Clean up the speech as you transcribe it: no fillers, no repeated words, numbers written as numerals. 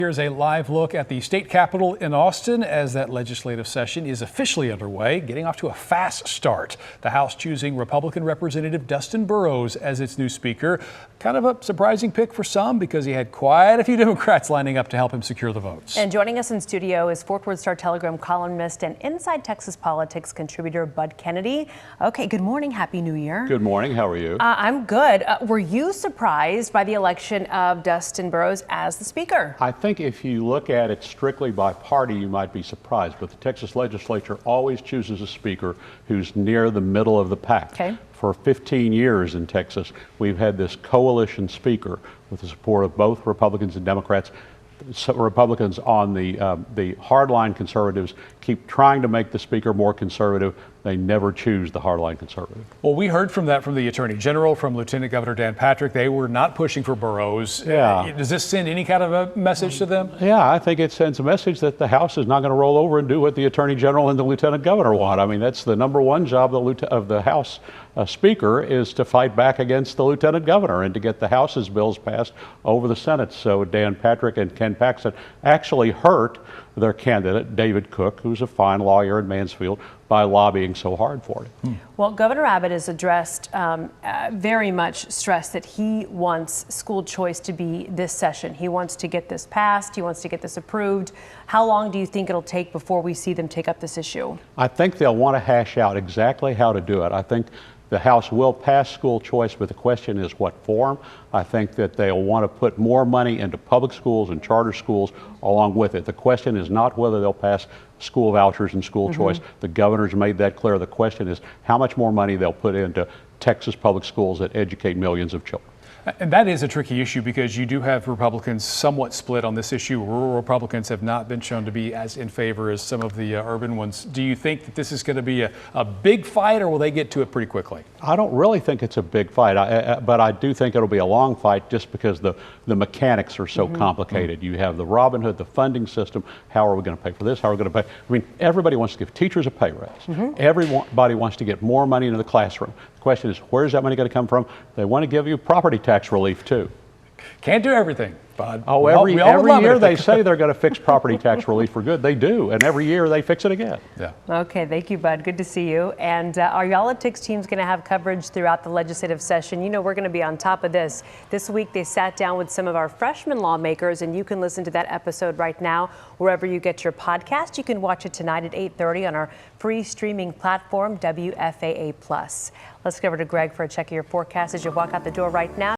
Here's a live look at the state capitol in Austin as that legislative session is officially underway, getting off to a fast start. The House choosing Republican Representative Dustin Burrows as its new speaker. Kind of a surprising pick for some because he had quite a few Democrats lining up to help him secure the votes. And joining us in studio is Fort Worth Star-Telegram columnist and Inside Texas Politics contributor Bud Kennedy. Okay, good morning. Happy New Year. Good morning. How are you? I'm good. Were you surprised by the election of Dustin Burrows as the speaker? I think if you look at it strictly by party, you might be surprised, but the Texas legislature always chooses a speaker who's near the middle of the pack. Okay. For 15 years in Texas, we've had this coalition speaker with the support of both Republicans and Democrats. So Republicans on the hardline conservatives keep trying to make the speaker more conservative. They never choose the hardline conservative. Well, we heard from the Attorney General, from Lieutenant Governor Dan Patrick. They were not pushing for Burrows. Yeah. Does this send any kind of a message to them? Yeah, I think it sends a message that the House is not going to roll over and do what the Attorney General and the Lieutenant Governor want. I mean, that's the number one job of the House Speaker, is to fight back against the Lieutenant Governor and to get the House's bills passed over the Senate. So Dan Patrick and Ken Paxton actually hurt their candidate, David Cook, who's a fine lawyer in Mansfield, by lobbying so hard for it. Well, Governor Abbott has addressed, very much stressed that he wants school choice to be this session. He wants to get this passed. He wants to get this approved. How long do you think it'll take before we see them take up this issue? I think they'll want to hash out exactly how to do it. I think the House will pass school choice, but the question is what form. I think that they'll want to put more money into public schools and charter schools along with it. The question is not whether they'll pass school vouchers and school choice. The governor's made that clear. The question is how much more money they'll put into Texas public schools that educate millions of children. And that is a tricky issue because you do have Republicans somewhat split on this issue. Rural Republicans have not been shown to be as in favor as some of the urban ones. Do you think that this is going to be a big fight, or will they get to it pretty quickly? I don't really think it's a big fight, but I do think it'll be a long fight just because the mechanics are so complicated. You have the Robin Hood, the funding system. How are we going to pay for this? How are we going to pay? I mean, everybody wants to give teachers a pay raise. Everybody wants to get more money into the classroom. The question is, where's that money going to come from? They want to give you property tax relief too. Can't do everything, Bud. Oh, every year they say they're going to fix property tax relief for good. They do, and every year they fix it again. Yeah. Okay, thank you, Bud. Good to see you. And our Y'all-It-Tix team's going to have coverage throughout the legislative session. You know, we're going to be on top of this. This week they sat down with some of our freshman lawmakers, and you can listen to that episode right now wherever you get your podcast. You can watch it tonight at 8:30 on our free streaming platform, WFAA+. Let's go over to Greg for a check of your forecast as you walk out the door right now.